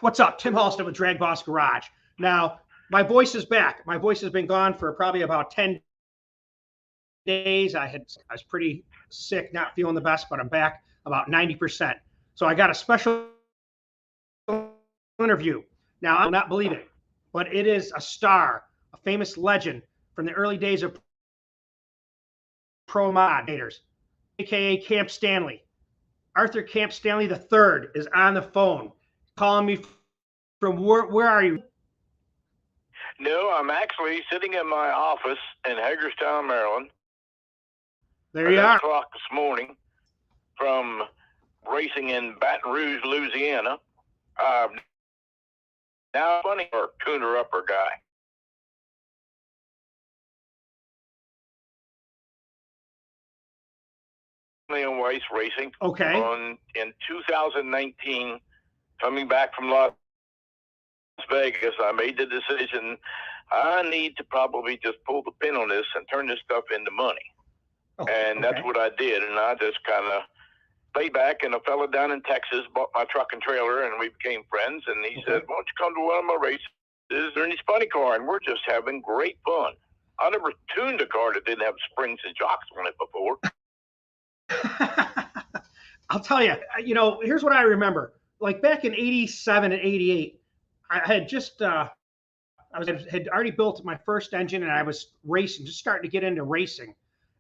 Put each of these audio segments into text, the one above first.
What's up? Tim Halston with DragBoss Garage. Now, my voice is back. My voice has been gone for probably about 10 days. I was pretty sick, not feeling the best, but I'm back about 90%. So I got a special interview. Now, I will not believe it, but it is a star, a famous legend from the early days of pro modators, aka Camp Stanley. Arthur Camp Stanley III is on the phone calling me from where are you? No, I'm actually sitting in my office in Hagerstown, Maryland. There you are. O'clock this morning from racing in Baton Rouge, Louisiana. Now funny or tuner upper guy. Stanley-Weiss Racing. Okay. In 2019, coming back from Las Vegas, I made the decision I need to probably just pull the pin on this and turn this stuff into money. And that's what I did. And I just kind of laid back, and a fella down in Texas bought my truck and trailer, and we became friends. And he said, why don't you come to one of my races during this funny car? And we're just having great fun. I never tuned a car that didn't have springs and shocks on it before. I'll tell you, here's what I remember. Like back in 87 and 88, I had just, had already built my first engine, and I was racing, just starting to get into racing.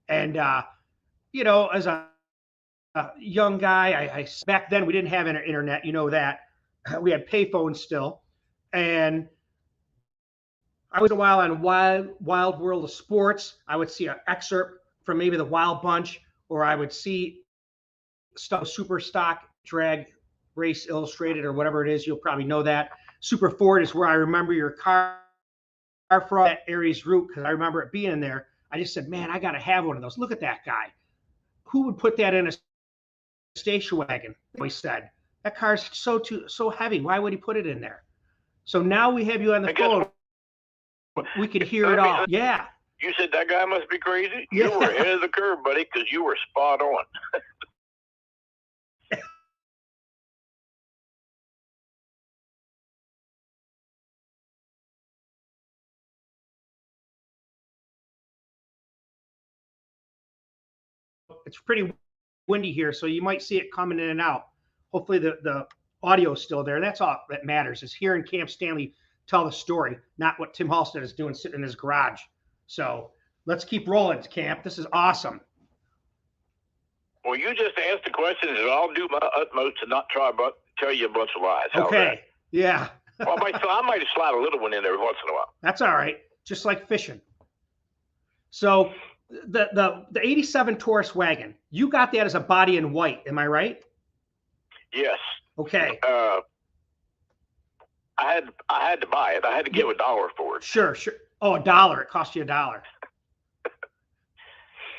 And, as a young guy, back then we didn't have internet, that. We had payphones still. And I was a while on Wild World of Sports. I would see an excerpt from maybe the Wild Bunch, or I would see stuff, Super Stock, Drag Race Illustrated, or whatever it is. You'll probably know that. Super Ford is where I remember your car from, at Arias Root, because I remember it being in there. I just said, man, I got to have one of those. Look at that guy. Who would put that in a station wagon? He said, that car's so heavy. Why would he put it in there? So now we have you on the phone. We could hear it all. Yeah. You said that guy must be crazy? Yeah. You were ahead of the curve, buddy, because you were spot on. It's pretty windy here, so you might see it coming in and out. Hopefully the audio is still there. That's all that matters, is hearing Camp Stanley tell the story, not what Tim Halston is doing sitting in his garage. So let's keep rolling, Camp. This is awesome. Well, you just asked the questions, and I'll do my utmost to not try but tell you a bunch of lies. Okay. Yeah. Well, I might slide a little one in there once in a while. That's all right. Just like fishing. So the 87 Taurus wagon, you got that as a body in white, am I right? Yes. Okay. I had to buy it. I had to give $1 for it. Sure. Oh, $1. It cost you $1.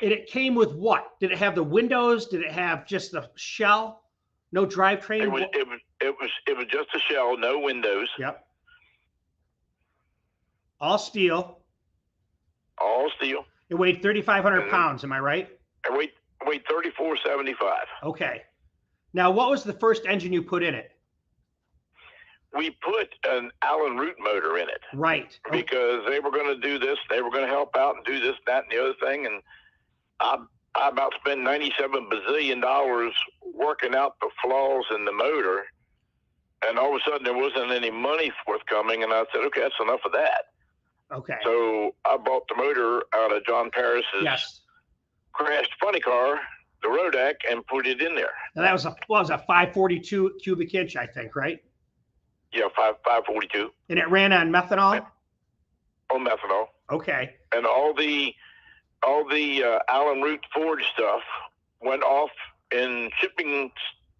And it came with what? Did it have the windows? Did it have just the shell? No drivetrain? It was just a shell, no windows. Yep. All steel. All steel. It weighed 3,500 pounds. Am I right? It weighed 3,475. Okay. Now, what was the first engine you put in it? We put an Allen Root motor in it. Right. Because they were going to do this. They were going to help out and do this, that, and the other thing. And I about spent $97 bazillion working out the flaws in the motor. And all of a sudden, there wasn't any money forthcoming. And I said, okay, that's enough of that. Okay. So I bought the motor out of John Paris's crashed funny car, the Rodeck, and put it in there. Now that was a 542 cubic inch, I think, right? Yeah, 542. And it ran on methanol? On methanol. Okay. And all the Allen Root Ford stuff went off in shipping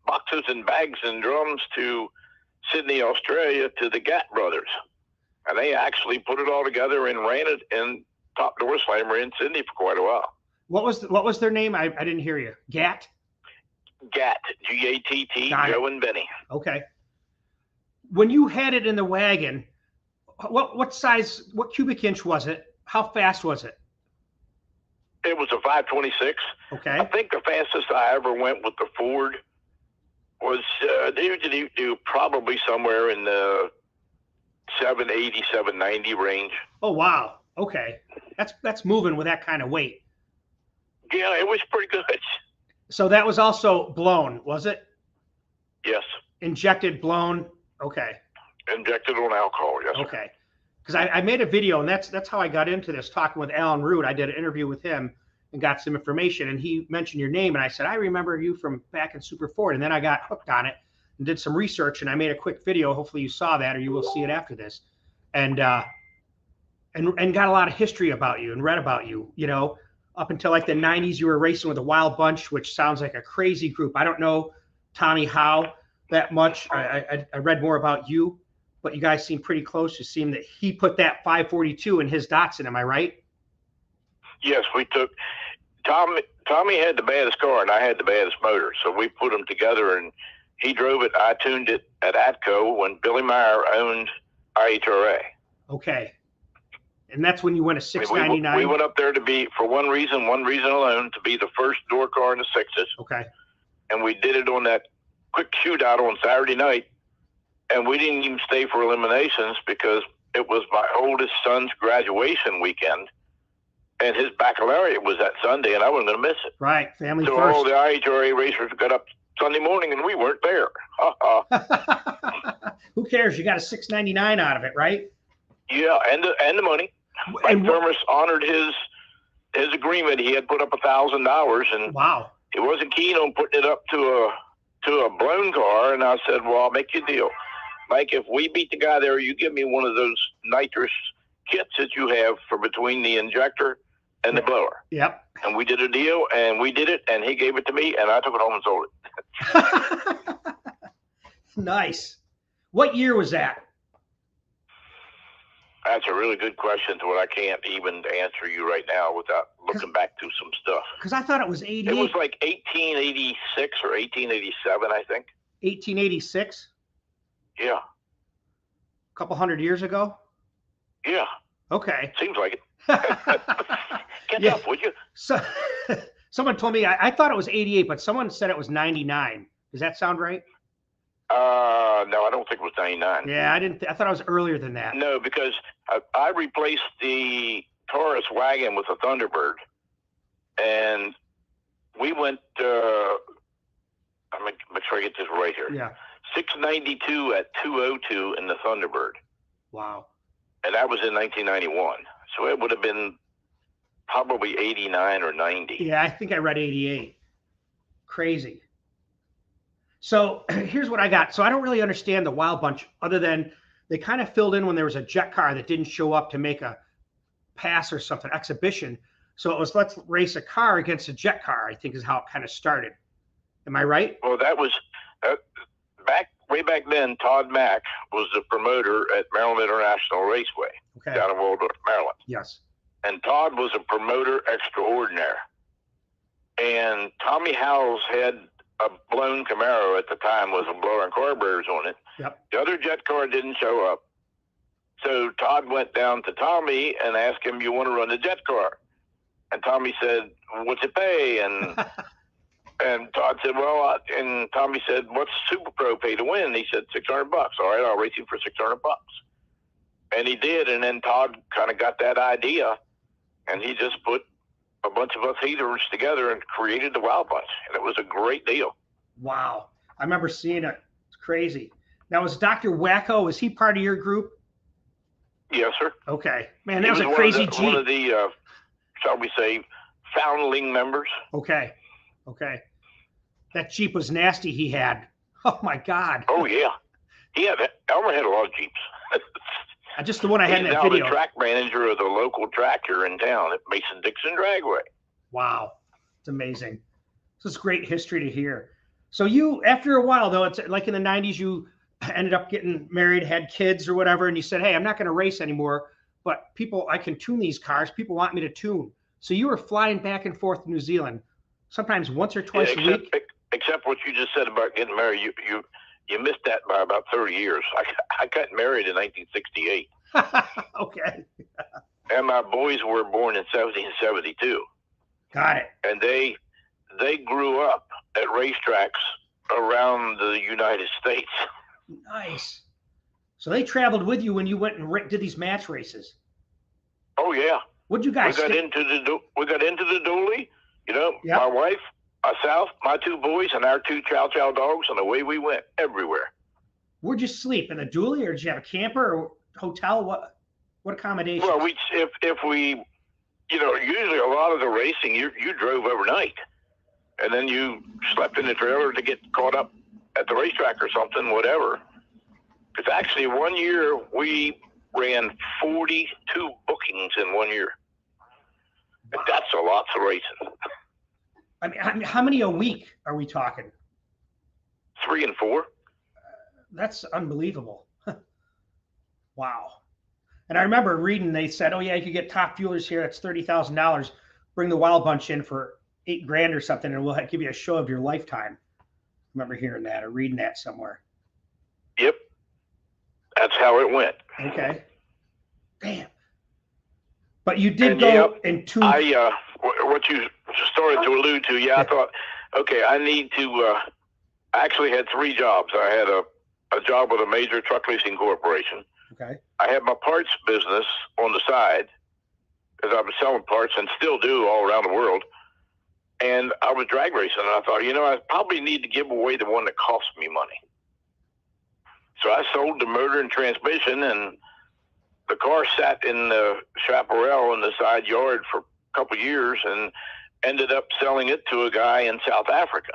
boxes and bags and drums to Sydney, Australia, to the Gatt brothers. And they actually put it all together and ran it in top door slammer in Sydney for quite a while. What was their name? I didn't hear you. Gatt? Gatt, G-A-T-T, Joe and Benny. Okay. When you had it in the wagon, what size, what cubic inch was it? How fast was it? It was a 526. Okay. I think the fastest I ever went with the Ford was do probably somewhere in the 780, 790 range. Oh wow. Okay. That's moving with that kind of weight. Yeah, it was pretty good. So that was also blown, was it? Yes. Injected, blown. Okay. Injected on alcohol, yes. Okay. Because I made a video, and that's how I got into this, talking with Alan Root. I did an interview with him and got some information, and he mentioned your name, and I said, I remember you from back in Super Ford. And then I got hooked on it and did some research, and I made a quick video. Hopefully you saw that, or you will see it after this. And got a lot of history about you and read about you, you know, up until like the 90s. You were racing with a Wild Bunch, which sounds like a crazy group. I don't know Tommy Howe that much. I read more about you, but you guys seem pretty close. You seem that he put that 542 in his Datsun. Am I right? Yes, we took Tommy had the baddest car and I had the baddest motor, so we put them together, and he drove it. I tuned it at Atco when Billy Meyer owned IHRA. Okay. And that's when you went to 699. We went up there to be, for one reason alone, to be the first door car in the sixes. Okay. And we did it on that quick shootout on Saturday night, and we didn't even stay for eliminations because it was my oldest son's graduation weekend, and his baccalaureate was that Sunday, and I wasn't going to miss it. Right, family so first. So all the IHRA racers got up Sunday morning, and we weren't there. Who cares? You got a 699 out of it, right? Yeah, and the money. Mike Thermos honored his agreement. He had put up $1,000, and wow, he wasn't keen on putting it up to a blown car. And I said, "Well, I'll make you a deal, Mike. If we beat the guy there, you give me one of those nitrous kits that you have for between the injector and the blower." Yep. And we did a deal, and we did it, and he gave it to me, and I took it home and sold it. Nice. What year was that? That's a really good question to what I can't even answer you right now without looking back through some stuff. Because I thought it was 88. It was like 1886 or 1887, I think. 1886? Yeah. A couple hundred years ago? Yeah. Okay. Seems like it. Catch up, would you? So, someone told me, I thought it was 88, but someone said it was 99. Does that sound right? No, I don't think it was 99. Yeah, I thought it was earlier than that. No, because I replaced the Taurus wagon with a Thunderbird, and we went. I'm make sure I get this right here. Yeah. 692 at 202 in the Thunderbird. Wow. And that was in 1991, so it would have been probably 89 or 90. Yeah, I think I read 88. Crazy. So here's what I got. So I don't really understand the Wild Bunch other than they kind of filled in when there was a jet car that didn't show up to make a pass or something, exhibition. So it was, let's race a car against a jet car, I think is how it kind of started. Am I right? Well, that was way back then. Todd Mack was the promoter at Maryland International Raceway down in Waldorf, Maryland. Yes. And Todd was a promoter extraordinaire. And Tommy Howes had a blown Camaro at the time with a blower and carburetors on it. Yep. The other jet car didn't show up. So Todd went down to Tommy and asked him, "You want to run the jet car?" And Tommy said, "What's it pay?" And and Todd said, "Well," and Tommy said, "What's Super Pro pay to win?" And he said, $600. All right, I'll race him for $600. And he did. And then Todd kind of got that idea, and he just put a bunch of us heaters together and created the Wild Bunch, and it was a great deal. Wow. I remember seeing it. It's crazy. Now, was Dr. Wacko, was he part of your group? Yes, sir. Okay. Man, that was a crazy Jeep. One of the, shall we say, foundling members. Okay. Okay. That Jeep was nasty he had. Oh, my God. Oh, yeah. Elmer had a lot of Jeeps. Just the one I had in that video. He's now the track manager of the local tractor in town at Mason-Dixon Dragway. Wow. It's amazing. This is great history to hear. So you, after a while, though, it's like in the 90s, you ended up getting married, had kids or whatever, and you said, hey, I'm not going to race anymore, but I can tune these cars. People want me to tune. So you were flying back and forth to New Zealand, sometimes once or twice a week? Except what you just said about getting married. You missed that by about 30 years. I got married in 1968. Okay. And my boys were born in 1772. Got it. And they grew up at racetracks around the United States. Nice. So they traveled with you when you went and did these match races. Oh yeah. What'd you guys? We got into the dually. You know, yep. My wife, myself, my 2 boys, and our 2 chow chow dogs, and away we went everywhere. Where'd you sleep, in the dually, or did you have a camper or hotel? What accommodations? Well, if we, you know, usually a lot of the racing you drove overnight, and then you slept in the trailer to get caught up at the racetrack or something, whatever. It's actually 1 year we ran 42 bookings in 1 year. And that's a lot of racing. I mean, how many a week are we talking? 3 and 4. That's unbelievable. Wow. And I remember reading, they said, oh yeah, you could get top fuelers here. That's $30,000. Bring the Wild Bunch in for $8,000 or something, and we'll give you a show of your lifetime. I remember hearing that or reading that somewhere. Yep. That's how it went. Okay. Damn. But you did go into what you started to allude to. Yeah, I thought, okay, I need to. I actually had 3 jobs. I had a job with a major truck leasing corporation. Okay. I had my parts business on the side because I was selling parts and still do all around the world. And I was drag racing, and I thought, you know, I probably need to give away the one that costs me money. So I sold the motor and transmission, and the car sat in the chaparral in the side yard for a couple of years, and ended up selling it to a guy in South Africa.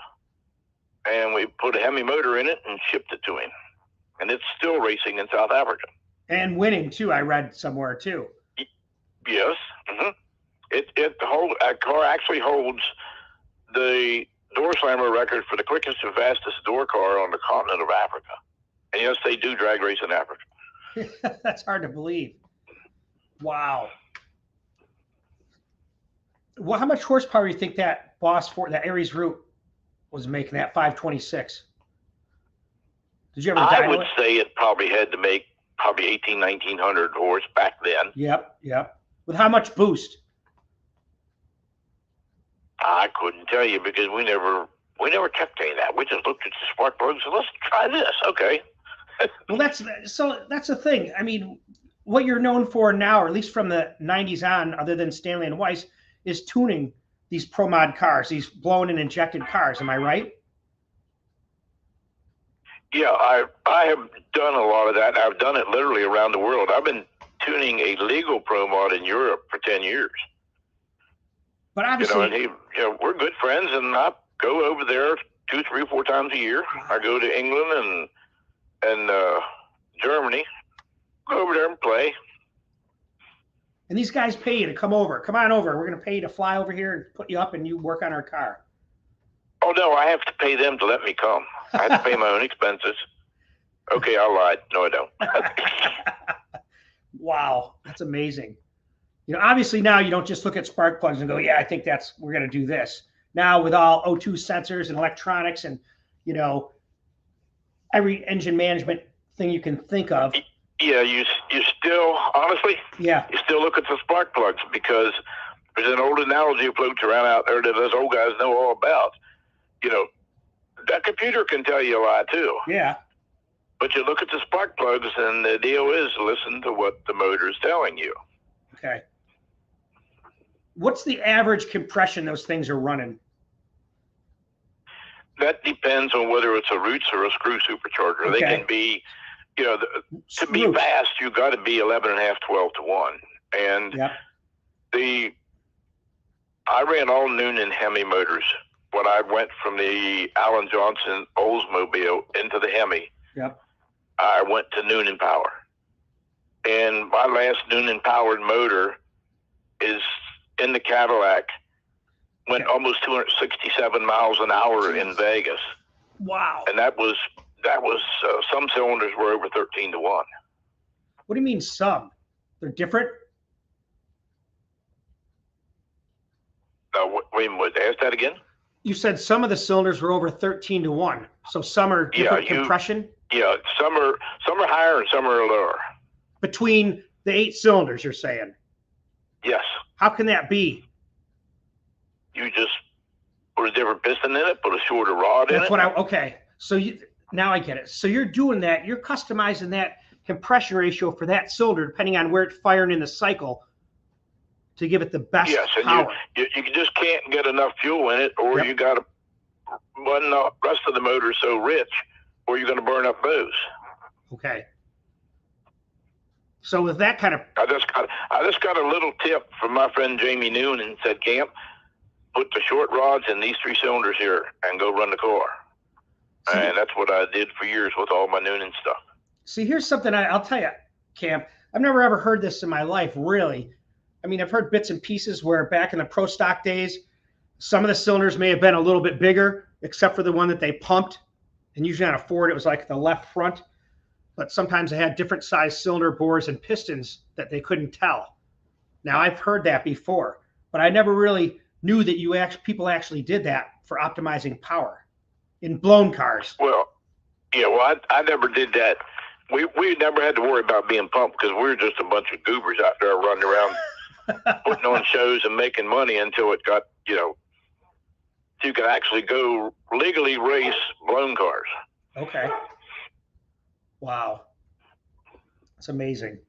And we put a Hemi motor in it and shipped it to him. And it's still racing in South Africa. And winning too, I read somewhere too. Yes. Mm-hmm. That car actually holds the door slammer record for the quickest and fastest door car on the continent of Africa. And yes, they do drag race in Africa. That's hard to believe. Wow. Well, how much horsepower do you think that that Arias Root was making, that 526? Did you ever I would say it probably had to make 1,800-1,900 horse back then. Yep. With how much boost? I couldn't tell you because we never kept any of that. We just looked at the spark plugs and said, let's try this. Okay. Well, that's the thing. I mean, what you're known for now, or at least from the 90s on, other than Stanley and Weiss, is tuning these pro mod cars, these blown and injected cars. Am I right? Yeah, I have done a lot of that. I've done it literally around the world. I've been tuning a legal pro mod in Europe for 10 years. But obviously, and we're good friends, and I go over there 2, 3, 4 times a year. I go to England and Germany. Go over there and play. And these guys pay you to come over. Come on over. We're going to pay you to fly over here and put you up, and you work on our car. Oh, no, I have to pay them to let me come. I have to pay my own expenses. Okay, I lied. No, I don't. Wow, that's amazing. Obviously now you don't just look at spark plugs and go, yeah, I think we're going to do this. Now with all O2 sensors and electronics and, every engine management thing you can think of. Yeah, you still, honestly, you still look at the spark plugs because there's an old analogy floats around out there that those old guys know all about. That computer can tell you a lot too. Yeah. But you look at the spark plugs and the deal is listen to what the motor is telling you. Okay. What's the average compression those things are running? That depends on whether it's a Roots or a screw supercharger. Okay. They can be, to be fast, you got to be 11.5, 12 to 1. And I ran all Noonan Hemi motors when I went from the Alan Johnson Oldsmobile into the Hemi. Yep. I went to Noonan Power. And my last Noonan powered motor is in the Cadillac, went almost 267 miles an hour in Vegas. Wow. And that was some cylinders were over 13 to 1. What do you mean some? They're different? Wait, ask that again? You said some of the cylinders were over 13 to 1. So some are different compression? Yeah, some are higher and some are lower. Between the 8 cylinders, you're saying? Yes. How can that be? You just put a different piston in it, put a shorter rod in it. Okay. So Now I get it. So you're doing that. You're customizing that compression ratio for that cylinder, depending on where it's firing in the cycle, to give it the best power. And you just can't get enough fuel in it, or you got to run the rest of the motor so rich, or you're going to burn up those. Okay. So with that kind of, I just got a little tip from my friend Jamie Noon, and said, Camp, put the short rods in these 3 cylinders here and go run the car. And that's what I did for years with all my Noonan stuff. See, here's something I'll tell you, Camp. I've never ever heard this in my life, really. I mean, I've heard bits and pieces where back in the pro stock days, some of the cylinders may have been a little bit bigger, except for the one that they pumped. And usually on a Ford, it was like the left front. But sometimes they had different size cylinder bores and pistons that they couldn't tell. Now, I've heard that before, but I never really knew that people actually did that for optimizing power in blown cars. Well, I never did that. We never had to worry about being pumped because we were just a bunch of goobers out there running around putting on shows and making money until it got, you could actually go legally race blown cars. Okay. Wow. That's amazing.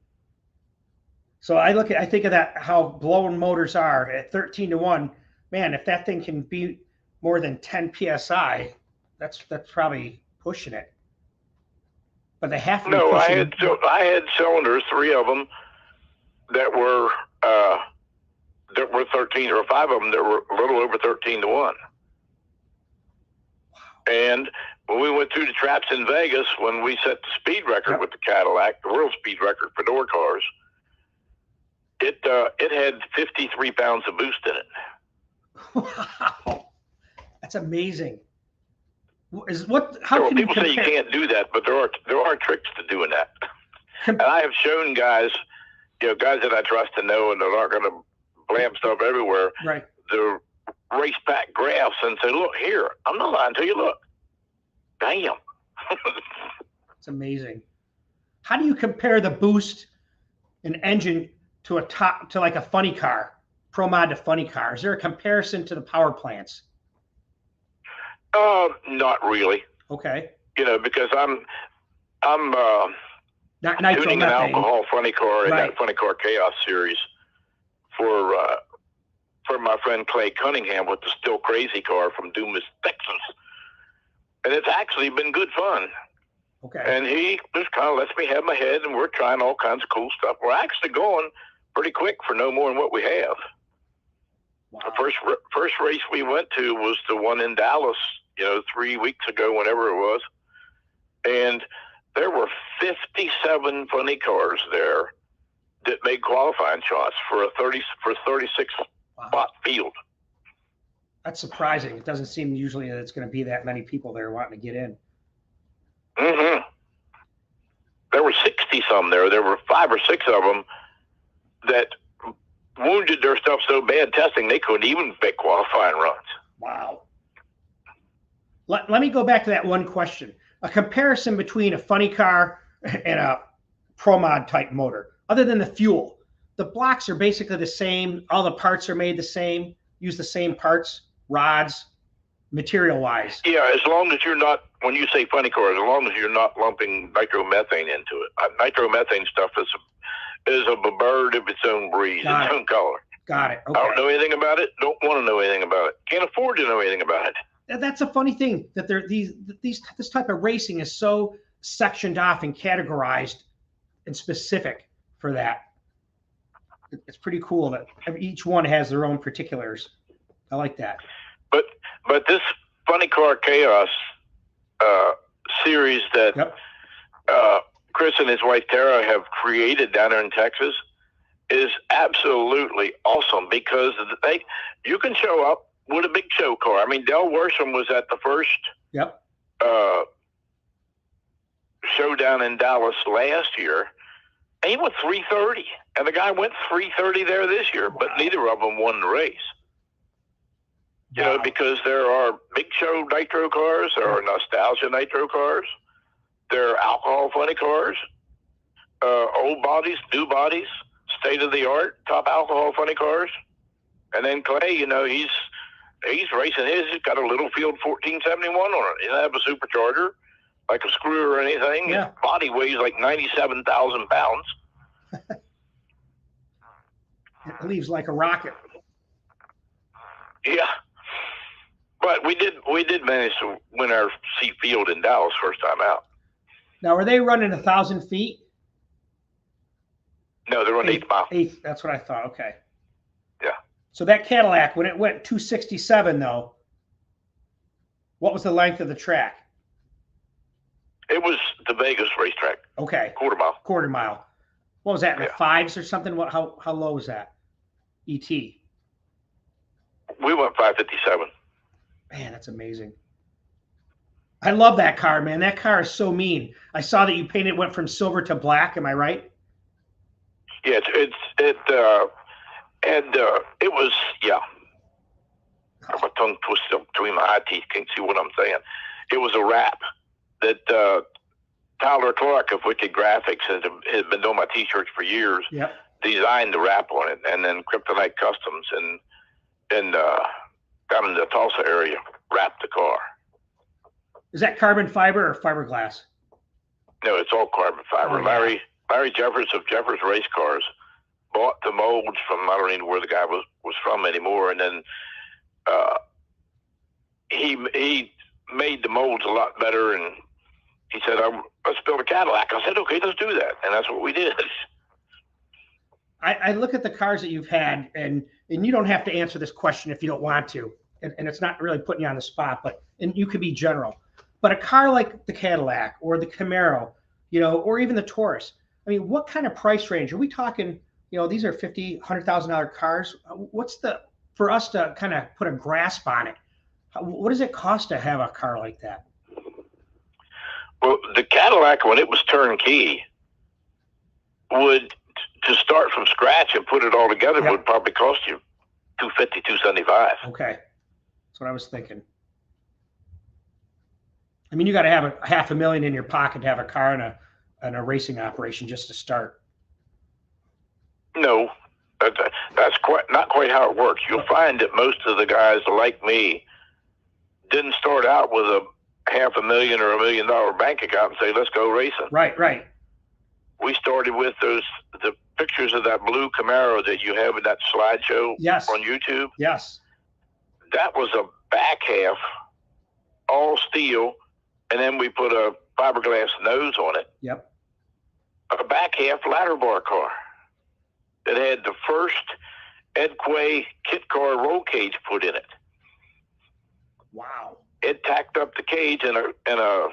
So I think of that, how blown motors are at 13-1. Man, if that thing can be more than 10 PSI, that's probably pushing it. But they have to be pushing. I had cylinders, 3 of them that were 13, or 5 of them that were a little over 13-1. Wow. And when we went through the traps in Vegas, when we set the speed record with the Cadillac, the world speed record for door cars, it had 53 pounds of boost in it. Wow, that's amazing. How can people say you can't do that, but there are tricks to doing that. And I have shown guys, guys that I trust to know and that aren't going to blam stuff everywhere, right, the race pack graphs and say, look here, I'm not lying to you. Look, damn. It's amazing. How do you compare the boost and engine to like a funny car, pro mod to funny car? Is there a comparison to the power plants? Not really. Okay. Because I'm not tuning an alcohol funny car in that Funny Car Chaos series for my friend Clay Cunningham with the Still Crazy car from Dumas, Texas. And it's actually been good fun. Okay. And he just kind of lets me have my head, and we're trying all kinds of cool stuff. We're actually going pretty quick for no more than what we have. Wow. The first race we went to was the one in Dallas, 3 weeks ago, whenever it was. And there were 57 funny cars there that made qualifying shots for 36 spot field. That's surprising. It doesn't seem usually that it's going to be that many people there wanting to get in. Mm-hmm. There were 60-some there. There were 5 or 6 of them that wounded their stuff so bad testing they couldn't even make qualifying runs. Wow. Let me go back to that one question. A comparison between a funny car and a pro mod type motor. Other than the fuel, the blocks are basically the same. All the parts are made the same. Use the same parts, rods, material-wise. Yeah, as long as you're not, when you say funny car, as long as you're not lumping nitromethane into it. Nitromethane stuff is a bird of its own breed, its own color. Got it. Okay. I don't know anything about it. Don't want to know anything about it. Can't afford to know anything about it. That's a funny thing that this type of racing is so sectioned off and categorized and specific for that. It's pretty cool that each one has their own particulars. I like that. But this Funny Car Chaos series that Chris and his wife Tara have created down there in Texas is absolutely awesome because you can show up with a big show car. I mean, Del Worsham was at the first show down in Dallas last year, and he went 330, and the guy went 330 there this year, but neither of them won the race. You know, because there are big show nitro cars, there are nostalgia nitro cars, there are alcohol funny cars, old bodies, new bodies, state of the art, top alcohol funny cars, and then Clay, you know, he's racing his. He's got a Littlefield 1471 on it. He doesn't have a supercharger, like a screw or anything. Yeah. His body weighs like 97,000 pounds. It leaves like a rocket. Yeah. But we did manage to win our C field in Dallas first time out. Now, are they running 1,000 feet? No, they're on 8th mile. Eighth. That's what I thought. Okay. Yeah. So that Cadillac, when it went 267, though, what was the length of the track? It was the Vegas racetrack. Okay. Quarter mile. Quarter mile. What was that, in the Yeah. fives or something? What? How low was that? ET. We went 557. Man, that's amazing. I love that car, man. That car is so mean. I saw that you painted, went from silver to black. Am I right? Yeah, it was, yeah. My tongue twisted up between my eye teeth. Can't see what I'm saying. It was a wrap that Tyler Clark of Wicked Graphics has been doing my T-shirts for years. Yep. Designed the wrap on it, and then Kryptonite Customs and down in the Tulsa area wrapped the car. Is that carbon fiber or fiberglass? No, it's all carbon fiber. Oh, yeah. Larry Jeffers of Jeffers Race Cars bought the molds from, I don't even know where the guy was from anymore, and then he made the molds a lot better, and he said, let's build a Cadillac. I said, okay, let's do that, and that's what we did. I look at the cars that you've had, and you don't have to answer this question if you don't want to, and it's not really putting you on the spot, and you could be general. But a car like the Cadillac or the Camaro, or even the Taurus, I mean, what kind of price range? Are we talking, these are $50,000, $100,000 cars? What's for us to kind of put a grasp on it, what does it cost to have a car like that? Well, the Cadillac, when it was turnkey, to start from scratch and put it all together, Yep. would probably cost you $250,000, $275,000. Okay. That's what I was thinking. I mean, you got to have $500,000 in your pocket to have a car and a racing operation just to start. No, that's not quite how it works. You'll find that most of the guys like me didn't start out with a $500,000 or $1 million bank account and say, let's go racing. Right. We started with the pictures of that blue Camaro that you have in that slideshow on YouTube. Yes. That was a back half, all steel, and then we put a fiberglass nose on it. Yep. A back half ladder bar car that had the first Ed Quay kit car roll cage put in it. Wow. Ed tacked up the cage in a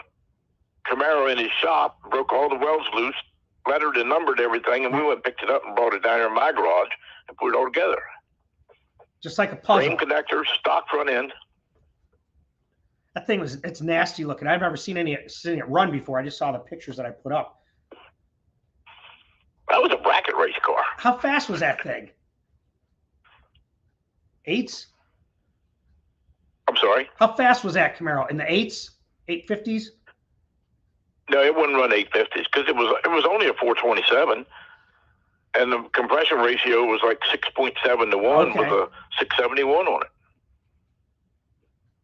Camaro in his shop, broke all the welds loose, lettered and numbered everything, and we went and picked it up and brought it down here in my garage and put it all together. Just like a puzzle. Frame connectors, stock front end. That thing it's nasty looking. I've never seen it run before. I just saw the pictures that I put up. That was a bracket race car. How fast was that thing? Eights? I'm sorry? How fast was that Camaro? In the eights? 850s? No, it wouldn't run 850s because it was only a 427, and the compression ratio was like 6.7 to 1 with a 671 on it.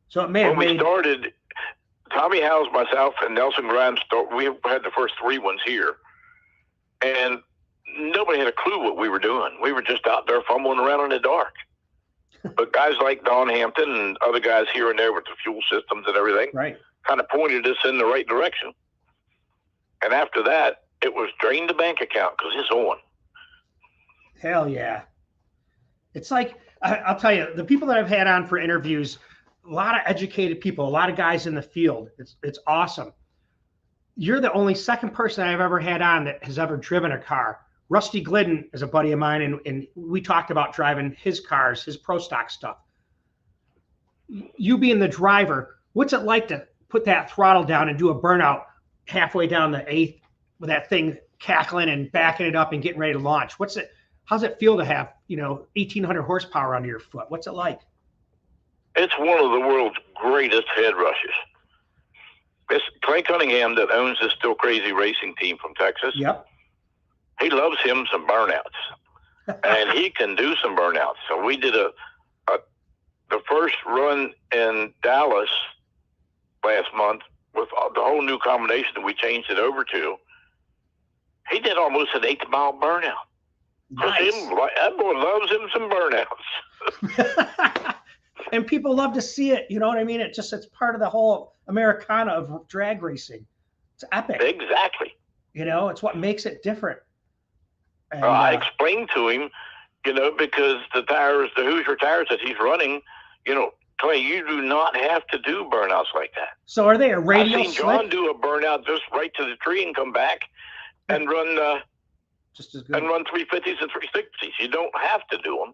So it may have when we started, Tommy Howes, myself, and Nelson Grimes, we had the first 3 ones here, and nobody had a clue what we were doing. We were just out there fumbling around in the dark. But guys like Don Hampton and other guys here and there with the fuel systems and everything kind of pointed us in the right direction. And after that, it was drain the bank account because it's on. Hell yeah. It's like, I'll tell you, the people that I've had on for interviews, a lot of educated people, a lot of guys in the field. It's awesome. You're the only second person I've ever had on that has ever driven a car. Rusty Glidden is a buddy of mine, and we talked about driving his cars, his pro stock stuff. You being the driver, what's it like to put that throttle down and do a burnout halfway down the 8th with that thing cackling and backing it up and getting ready to launch? How's it feel to have, 1,800 horsepower under your foot? What's it like? It's one of the world's greatest head rushes. It's Clay Cunningham that owns this Still Crazy Racing Team from Texas. Yep. He loves him some burnouts, and he can do some burnouts. So we did the first run in Dallas last month. with the whole new combination that we changed it over to, he did almost an 8-mile burnout. Nice. That boy loves him some burnouts. And people love to see it. You know what I mean? It's part of the whole Americana of drag racing. It's epic. Exactly. You know, it's what makes it different. And, I explained to him, you know, because the Hoosier tires that he's running, you know, Clay, you do not have to do burnouts like that. So are they a radial I've seen John do a burnout just right to the tree and come back and run just as good. And run 350s and 360s. You don't have to do them,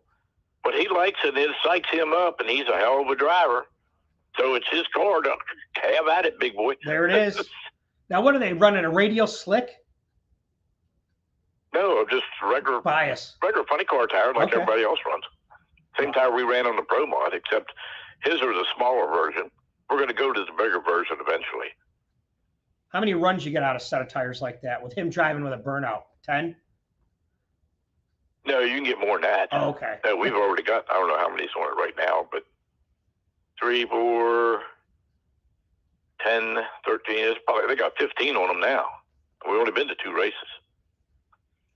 but he likes it. It psychs him up, and he's a hell of a driver. So it's his car. Have at it, big boy. There it is. Now, what are they running? A radial slick? No, just regular bias, regular funny car tire like everybody else runs. Same tire we ran on the Pro Mod, except his was a smaller version. We're going to go to the bigger version eventually. How many runs you get out of a set of tires like that with him driving with a burnout? 10? No, you can get more than that. Oh, okay. We've already got, I don't know how many's on it right now, but 3, 4, 10, 13. They got 15 on them now. We've only been to 2 races.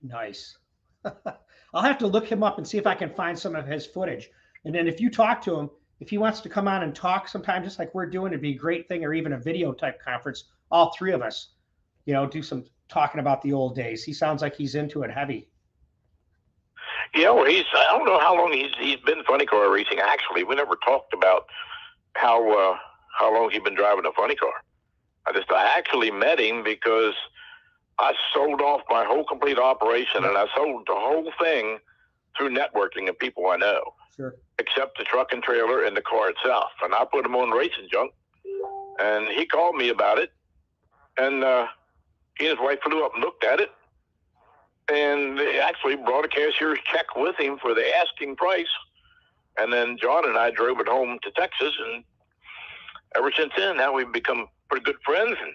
Nice. I'll have to look him up and see if I can find some of his footage. And then if you talk to him, if he wants to come on and talk sometime, just like we're doing, it'd be a great thing, or even a video type conference, all 3 of us, you know, do some talking about the old days. He sounds like he's into it heavy. Yeah, well, I don't know how long he's been funny car racing. Actually, we never talked about how long he'd been driving a funny car. I actually met him because I sold off my whole complete operation, and I sold the whole thing through networking of people I know. Sure. Except the truck and trailer and the car itself. And I put him on racing junk, and he called me about it, and he and his wife flew up and looked at it, and they actually brought a cashier's check with him for the asking price. And then John and I drove it home to Texas, and ever since then, now we've become pretty good friends, and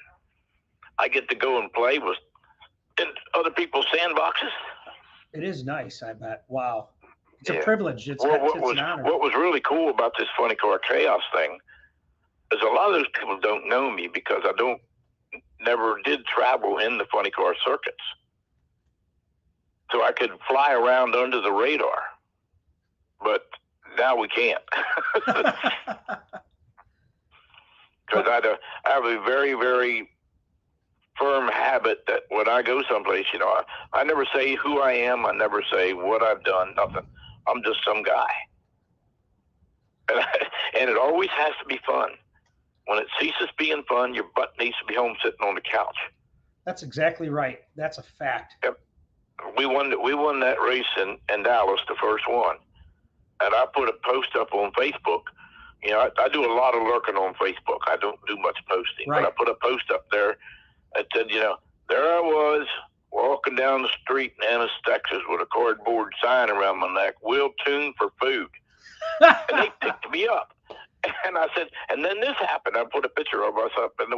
I get to go and play with in other people's sandboxes. It is nice, I bet. Wow. It's a privilege. It's an honor. What was really cool about this funny car chaos thing is a lot of those people don't know me because I never did travel in the funny car circuits. So I could fly around under the radar, but now we can't. Because I have a very, very firm habit that when I go someplace, you know, I never say who I am. I never say what I've done, nothing. I'm just some guy. And it always has to be fun. When it ceases being fun, your butt needs to be home sitting on the couch. That's exactly right. That's a fact. Yep. We won that race in Dallas, the first one. And I put a post up on Facebook. You know, I do a lot of lurking on Facebook. I don't do much posting. Right. But I put a post up there that said, you know, there I was walking down the street in Annis, Texas with a cardboard sign around my neck, "We'll tune for food." And they picked me up. And I said, and then this happened. I put a picture of us up in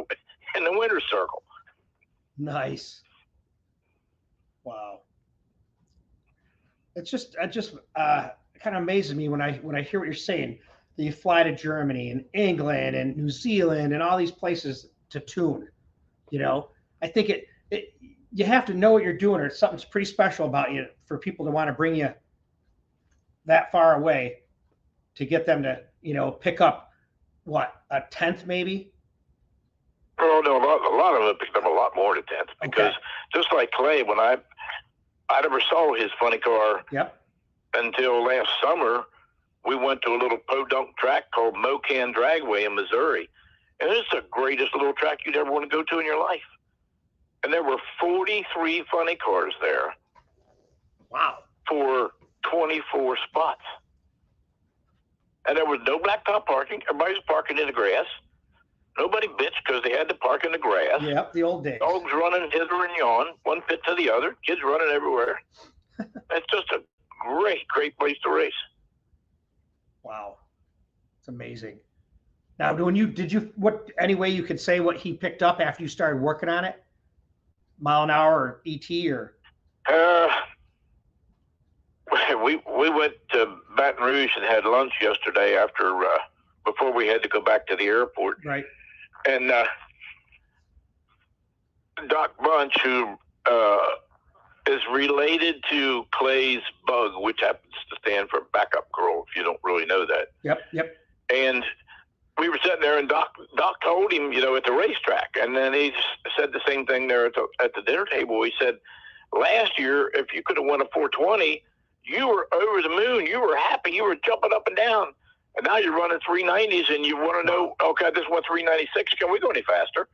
the winner's circle. Nice. Wow. It just kind of amazes me when I hear what you're saying. That you fly to Germany and England and New Zealand and all these places to tune. You know, I think you have to know what you're doing, or something's pretty special about you for people to want to bring you that far away to get them to, you know, pick up what, a 10th maybe? Oh no, a lot of them picked up a lot more than 10th because just like Clay, when I never saw his funny car until last summer. We went to a little podunk track called Mocan Dragway in Missouri. And it's the greatest little track you'd ever want to go to in your life. And there were 43 funny cars there. Wow. For 24 spots. And there was no blacktop parking. Everybody was parking in the grass. Nobody bitched because they had to park in the grass. Yep, the old days. Dogs running hither and yon, one fit to the other. Kids running everywhere. It's just a great, great place to race. Wow. It's amazing. Now, any way you could say what he picked up after you started working on it? Mile an hour or ET or? We went to Baton Rouge and had lunch yesterday before we had to go back to the airport. Right. And Doc Bunch, who is related to Clay's Bug, which happens to stand for backup girl, if you don't really know that. Yep. And we were sitting there, and Doc told him, at the racetrack, and then he said the same thing there at the dinner table. He said, last year, if you could have won a 420, you were over the moon. You were happy. You were jumping up and down. And now you're running 390s, and you want to know, okay, I just went 396. Can we go any faster?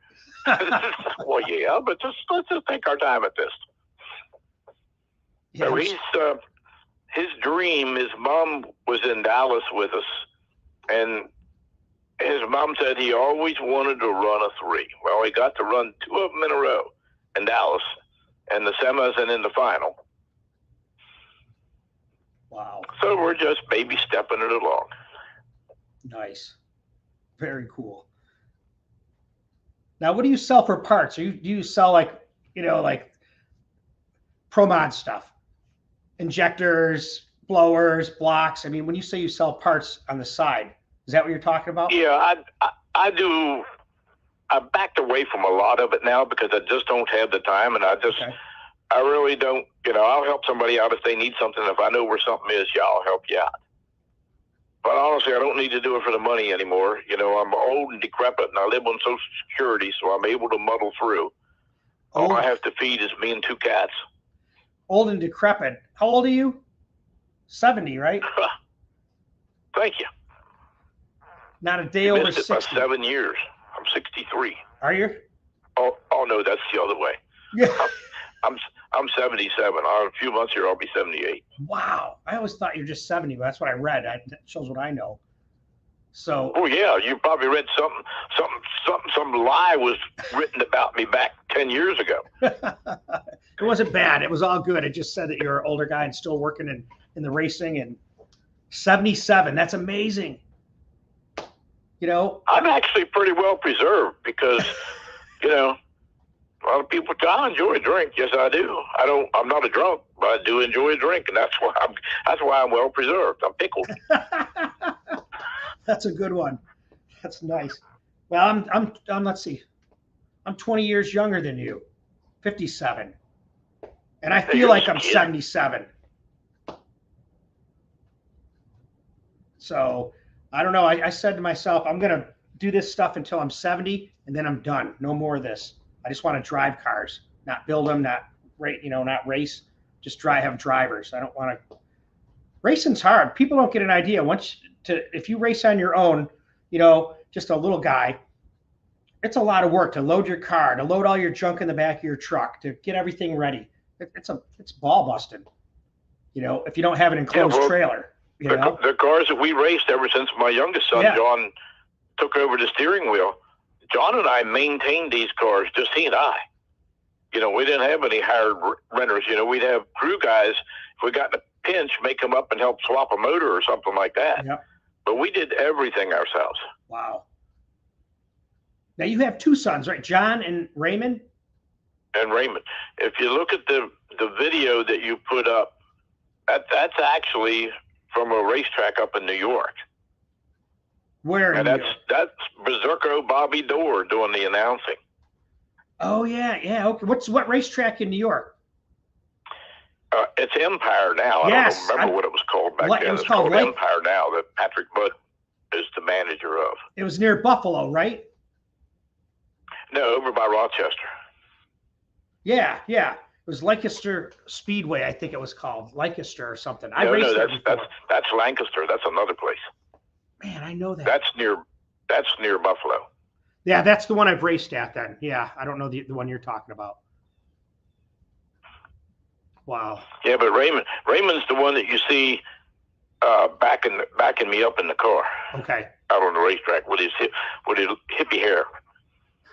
Well, yeah, but let's just take our time at this. Yeah, so his dream, his mom was in Dallas with us, and his mom said he always wanted to run a 3. Well, he got to run 2 of them in a row in Dallas, and the semis and in the final. Wow. So we're just baby stepping it along. Nice. Very cool. Now, what do you sell for parts? Do you sell like ProMod stuff, injectors, blowers, blocks? I mean, when you say you sell parts on the side, is that what you're talking about? Yeah, I do. I backed away from a lot of it now because I just don't have the time, and I really don't. I'll help somebody out if they need something. If I know where something is, I'll help you out. But honestly, I don't need to do it for the money anymore. I'm old and decrepit, and I live on Social Security, so I'm able to muddle through. All I have to feed is me and 2 cats. Old and decrepit. How old are you? 70, right? Thank you. Not a day over 60. By 7 years. I'm 63. Are you? Oh no, that's the other way. Yeah. I'm 77. In a few months here, I'll be 78. Wow. I always thought you're just 70, but that's what I read. That shows what I know. So. Oh yeah, you probably read some lie was written about me back 10 years ago. It wasn't bad. It was all good. It just said that you're an older guy and still working in the racing, and 77. That's amazing. I'm actually pretty well preserved because, a lot of people say, I enjoy a drink. Yes, I do. I'm not a drunk, but I do enjoy a drink, and that's why I'm well preserved. I'm pickled. That's a good one. That's nice. Well, I'm let's see. I'm 20 years younger than you. 57. And I feel like I'm 77. So, I don't know. I said to myself, I'm going to do this stuff until I'm 70, and then I'm done. No more of this. I just want to drive cars, not build them, not race. Just have drivers. I don't want to. Racing's hard. People don't get an idea. If you race on your own, just a little guy, it's a lot of work to load your car, to load all your junk in the back of your truck, to get everything ready. It's ball busting. If you don't have an enclosed trailer. The cars that we raced ever since my youngest son, John, took over the steering wheel, John and I maintained these cars, just he and I. We didn't have any hired renters. We'd have crew guys, if we got in a pinch, make them up and help swap a motor or something like that. Yep. But we did everything ourselves. Wow. Now you have 2 sons, right? John and Raymond? And Raymond. If you look at the video that you put up, that's actually from a racetrack up in New York. Where? And that's Berserko Bobby Dorr doing the announcing. Oh yeah. Okay. What racetrack in New York? It's Empire now. Yes, I don't remember what it was called back then. It's called Empire now, that Patrick Budd is the manager of. It was near Buffalo, right? No, over by Rochester. Yeah. It was Lancaster Speedway, I think it was called. Lancaster or something. I raced there before. That's Lancaster. That's another place. Man, I know that. That's near Buffalo. Yeah, that's the one I've raced at then. Yeah, I don't know the one you're talking about. Wow. Yeah, but Raymond's the one that you see backing me up in the car. Okay. Out on the racetrack with his hippie hair.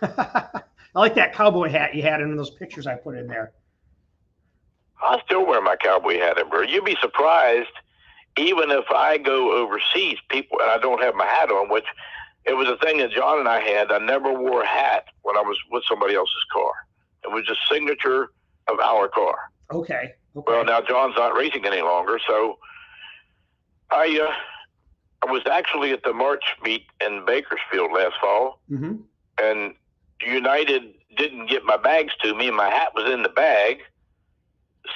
I like that cowboy hat you had in those pictures I put in there. I still wear my cowboy hat, Ember. You'd be surprised, even if I go overseas, people, and I don't have my hat on, which it was a thing that John and I had. I never wore a hat when I was with somebody else's car. It was a signature of our car. Okay. Well, now John's not racing any longer, so I was actually at the March meet in Bakersfield last fall, mm-hmm. and United didn't get my bags to me, and my hat was in the bag.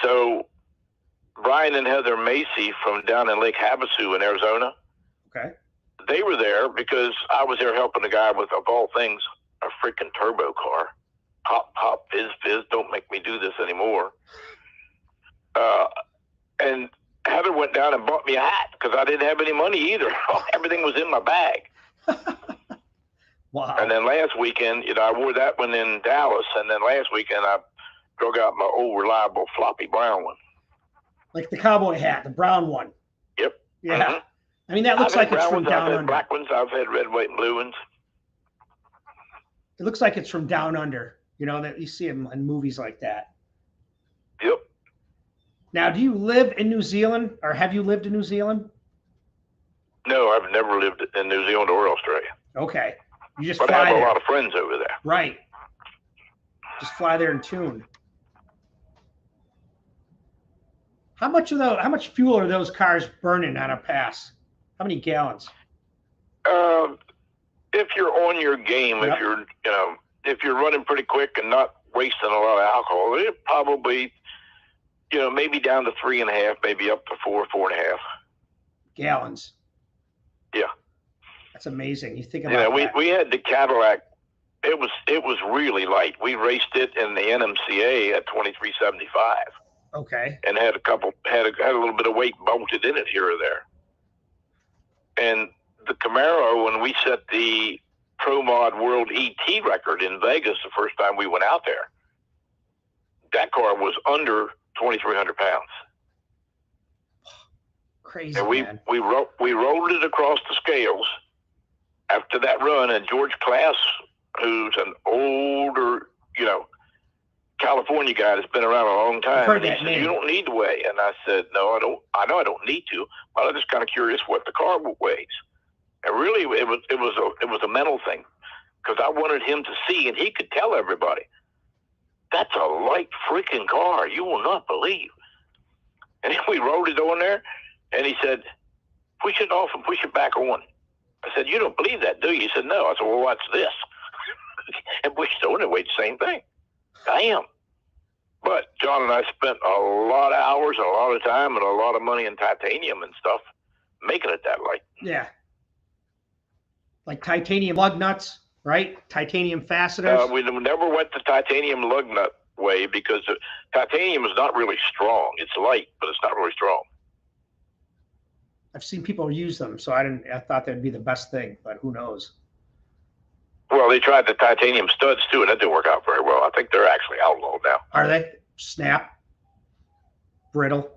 So Brian and Heather Macy from down in Lake Havasu in Arizona, okay, they were there because I was there helping a guy with, of all things, a freaking turbo car. Pop, pop, fizz, fizz, don't make me do this anymore. And Heather went down and bought me a hat because I didn't have any money either. Everything was in my bag. Wow. And then last weekend, I wore that one in Dallas, and then last weekend I drug out my old reliable floppy brown one. Like the cowboy hat, the brown one. Yep. Yeah. Mm-hmm. I mean, that looks like it's from down under. I've had under. black ones, I've had red, white, and blue ones. It looks like it's from down under. That you see them in movies like that. Yep. Now, do you live in New Zealand, or have you lived in New Zealand? No, I've never lived in New Zealand or Australia. Okay. You just but fly I have there. a lot of friends over there. Right. Just fly there and tune. How much fuel are those cars burning on a pass? How many gallons? If you're on your game, Yep. if you're running pretty quick and not wasting a lot of alcohol, it probably, maybe down to 3.5, maybe up to 4.5 gallons. Yeah. That's amazing. You think about that. We had the Cadillac. It was really light. We raced it in the NMCA at 2375. Okay. And had a little bit of weight bolted in it here or there. And the Camaro, when we set the Pro Mod World ET record in Vegas the first time we went out there, that car was under 2,300 pounds. Crazy, and man. we rolled it across the scales after that run, and George Class, who's an older, California guy that's been around a long time, and he said, "You don't need to weigh." And I said, "No, I don't. I know I don't need to, but I'm just kind of curious what the car weighs." And really, it was a mental thing, because I wanted him to see, and he could tell everybody, "That's a light freaking car. You will not believe." And we rolled it on there, and he said, "Push it off and push it back on." I said, "You don't believe that, do you?" He said, "No." I said, "Well, what's this?" And pushed it on it, weighed the same thing. Damn. But John and I spent a lot of hours, a lot of time, and a lot of money in titanium and stuff making it that light. Yeah. Like titanium lug nuts, right? Titanium fasteners. We never went the titanium lug nut way because titanium is not really strong. It's light, but it's not really strong. I've seen people use them, so I thought that'd be the best thing, but who knows? Well, they tried the titanium studs too, and that didn't work out very well. I think they're actually outlawed now. Are they? Snap. Brittle.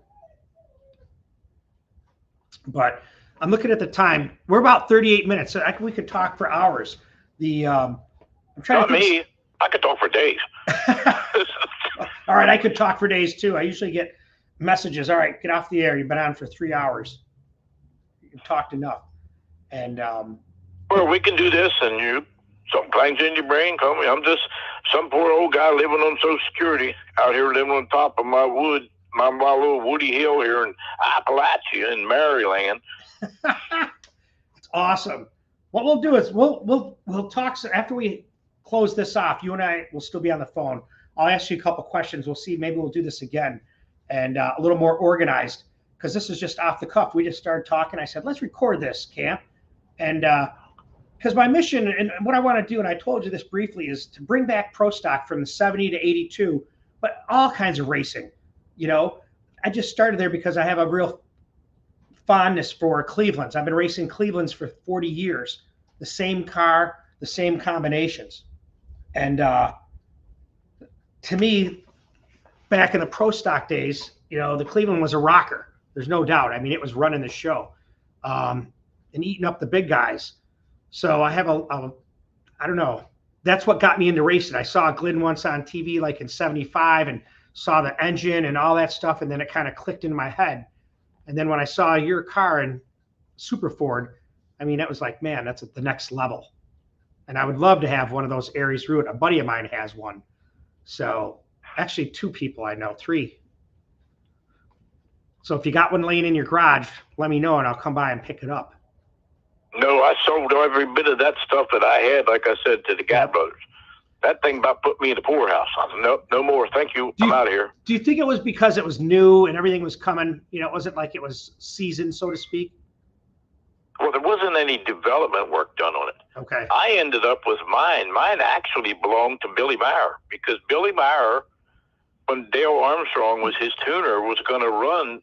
But I'm looking at the time. We're about 38 minutes. So we could talk for hours. I'm trying Not to think. me. I could talk for days. All right, I could talk for days too. I usually get messages. All right, get off the air. You've been on for 3 hours. You've talked enough. And well, we can do this, and something clangs in your brain. Call me. I'm just some poor old guy living on Social Security out here, living on top of my little woody hill here in Appalachia in Maryland. It's awesome. What we'll do is we'll talk after we close this off. You and I will still be on the phone. I'll ask you a couple questions. We'll see. Maybe we'll do this again and a little more organized, because this is just off the cuff. We just started talking. I said, let's record this, Camp. And because my mission and what I want to do, and I told you this briefly, is to bring back pro stock from the 70 to 82, but all kinds of racing. I just started there because I have a real fondness for Cleveland's. I've been racing Cleveland's for 40 years. The same car, the same combinations. And to me, back in the pro stock days, the Cleveland was a rocker. There's no doubt. I mean, it was running the show and eating up the big guys. So I have I don't know. That's what got me into racing. I saw Glidden once on TV, like in 75, and saw the engine and all that stuff. And then it kind of clicked in my head. And then when I saw your car in Super Ford, I mean, that was like, man, that's at the next level. And I would love to have one of those Arias Root. A buddy of mine has one. So actually 2 people I know, 3. So if you got one laying in your garage, let me know and I'll come by and pick it up. No, I sold every bit of that stuff that I had, like I said, to the Gap brothers. that thing about put me in the poorhouse. I said, nope, no more. Thank you. I'm out of here. Do you think it was because it was new and everything was coming? You know, it wasn't like it was seasoned, so to speak. Well, there wasn't any development work done on it. Okay. I ended up with mine. Mine actually belonged to Billy Meyer, because Billy Meyer, when Dale Armstrong was his tuner, was going to run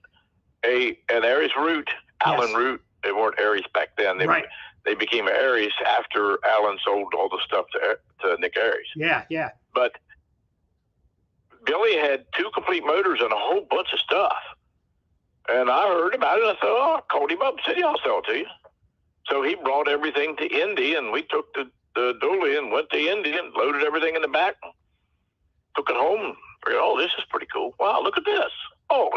an Arias Root, Allen Root. They weren't Arias back then. They became Arias after Allen sold all the stuff to Nick Arias. Yeah, yeah. But Billy had 2 complete motors and a whole bunch of stuff. And I heard about it, and I thought, oh, I called him up and said, yeah, I'll sell it to you. So he brought everything to Indy, and we took the dolly and went to Indy and loaded everything in the back, took it home, and figured, oh, this is pretty cool. Wow, look at this. Oh.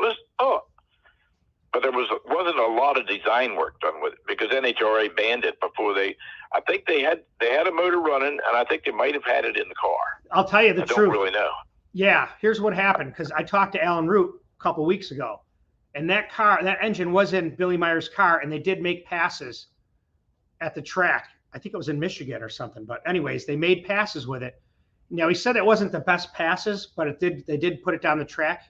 But there wasn't a lot of design work done with it, because NHRA banned it before I think they had a motor running, and I think they might have had it in the car. I'll tell you the truth. I don't really know. Yeah, here's what happened, because I talked to Alan Root a couple weeks ago, and that engine was in Billy Meyer's car, and they did make passes at the track. I think it was in Michigan or something. But anyways, they made passes with it. Now, he said it wasn't the best passes, but they did put it down the track.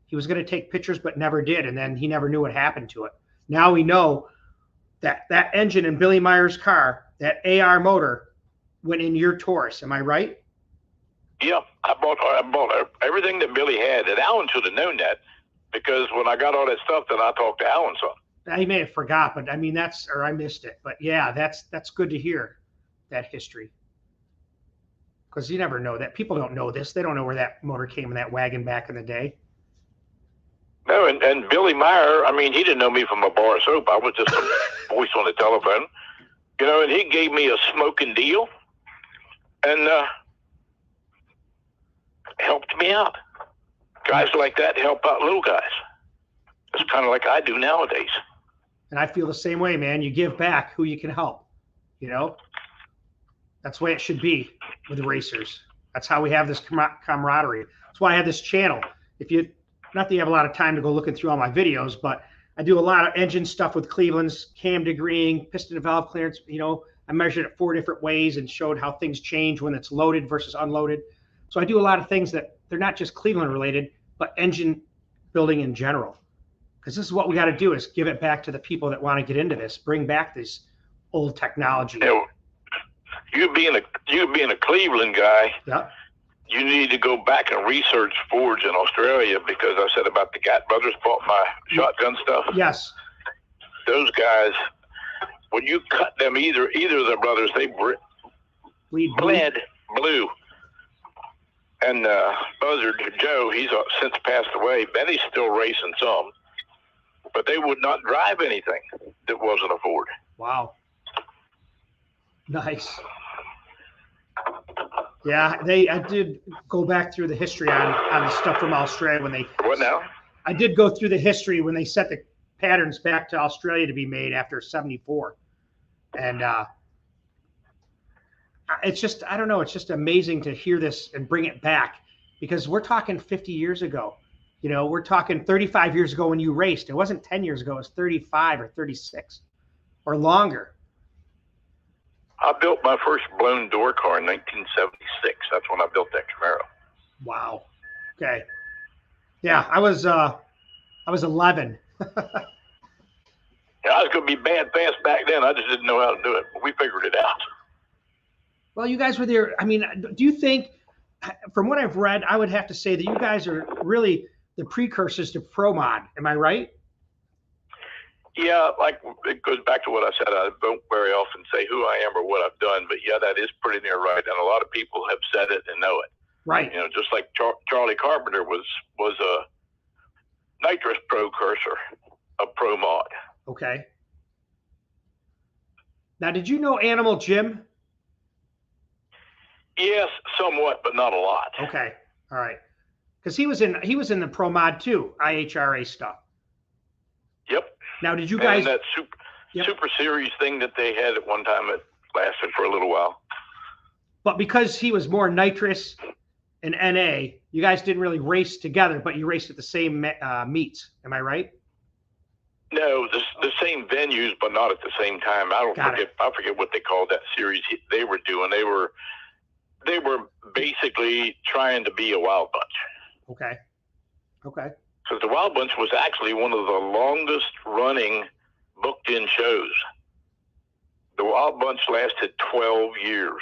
He was going to take pictures, but never did. And then he never knew what happened to it. Now we know that engine in Billy Meyer's car, that AR motor, went in your Taurus. Am I right? Yeah, I bought everything that Billy had. And Alan should have known that, because when I got all that stuff, then I talked to Alan some. I may have forgot, but I mean, I missed it. But yeah, that's good to hear, that history. Because you never know that. People don't know this. They don't know where that motor came in that wagon back in the day. No, and Billy Meyer, I mean, he didn't know me from a bar of soap. I was just a voice on the telephone, you know, and he gave me a smoking deal and helped me out. Guys like that help out little guys. It's kind of like I do nowadays. And I feel the same way, man. You give back who you can help, you know? That's the way it should be with racers. That's how we have this camaraderie. That's why I have this channel. Not that you have a lot of time to go looking through all my videos, but I do a lot of engine stuff with Cleveland's, cam degreeing, piston and valve clearance. You know, I measured it 4 different ways and showed how things change when it's loaded versus unloaded. So I do a lot of things that they're not just Cleveland related, but engine building in general. Because this is what we got to do, is give it back to the people that want to get into this, bring back this old technology. You being a Cleveland guy, yeah, you need to go back and research Fords in Australia, because I said about the Gatt brothers bought my shotgun stuff. Yes. Those guys, when you cut them, either of the brothers, they bled blue. And Buzzard Joe, he's since passed away. Benny's still racing some, but they would not drive anything that wasn't a Ford. Wow. Nice. Yeah, I did go back through the history on the stuff from Australia when they. What now? I did go through the history when they set the patterns back to Australia to be made after '74, and it's just, I don't know, it's just amazing to hear this and bring it back, because we're talking 50 years ago. You know, we're talking 35 years ago when you raced. It wasn't 10 years ago. It was 35 or 36 or longer. I built my first blown door car in 1976. That's when I built that Camaro. Wow. Okay. Yeah, I was 11. Yeah, I was going to be bad fast back then. I just didn't know how to do it. But we figured it out. Well, you guys were there. I mean, do you think, from what I've read, I would have to say that you guys are really the precursors to Pro Mod. Am I right? Yeah, like it goes back to what I said. I don't very often say who I am or what I've done, but yeah, that is pretty near right. And a lot of people have said it and know it. Right. You know, just like Charlie Carpenter was a nitrous precursor of Pro Mod. Okay. Now, did you know Animal Jim? Yes, somewhat, but not a lot. Okay. All right. Because he was in the Pro Mod too, IHRA stuff. Yep. Now, did you guys? And that super series thing that they had at one time, it lasted for a little while. But because he was more nitrous and NA, you guys didn't really race together, but you raced at the same meets. Am I right? No, the same venues, but not at the same time. I forget what they called that series they were doing. They were basically trying to be a Wild Bunch. Okay. Okay. Because the Wild Bunch was actually one of the longest running booked in shows. The Wild Bunch lasted 12 years.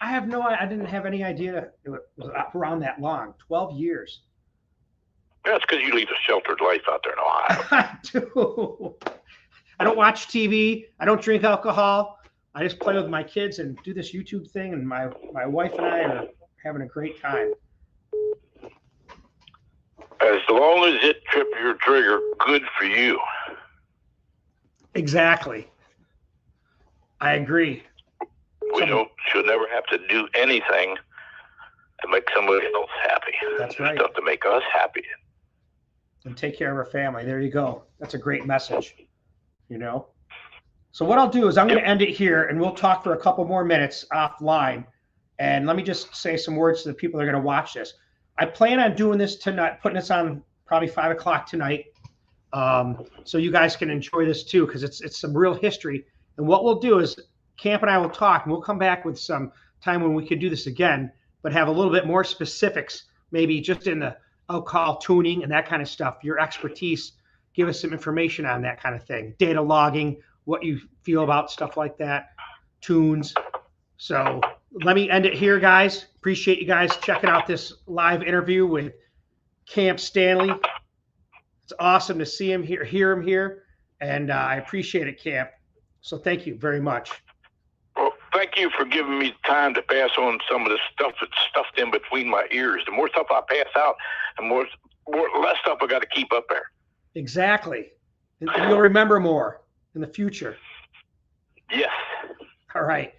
I didn't have any idea it was around that long. 12 years. That's because you lead a sheltered life out there in Ohio. I do. I don't watch TV. I don't drink alcohol. I just play with my kids and do this YouTube thing, and my wife and I are having a great time. As long as it trips your trigger, good for you. Exactly. I agree. We should never have to do anything to make somebody else happy. That's right. Stuff to make us happy. And take care of our family. There you go. That's a great message. You know? So what I'll do is I'm going to end it here, and we'll talk for a couple more minutes offline. And let me just say some words to the people that are going to watch this. I plan on doing this tonight, putting this on probably 5 o'clock tonight. So you guys can enjoy this too, because it's some real history. And what we'll do is Camp and I will talk, and we'll come back with some time when we can do this again, but have a little bit more specifics, maybe just in the alcohol tuning and that kind of stuff. Your expertise, give us some information on that kind of thing. Data logging, what you feel about stuff like that, tunes. So let me end it here, guys. Appreciate you guys checking out this live interview with Camp Stanley. It's awesome to see him here, hear him here, and I appreciate it, Camp. So thank you very much. Well, thank you for giving me time to pass on some of the stuff that's stuffed in between my ears. The more stuff I pass out, the less stuff I got to keep up there. Exactly. And you'll remember more in the future. Yes. All right.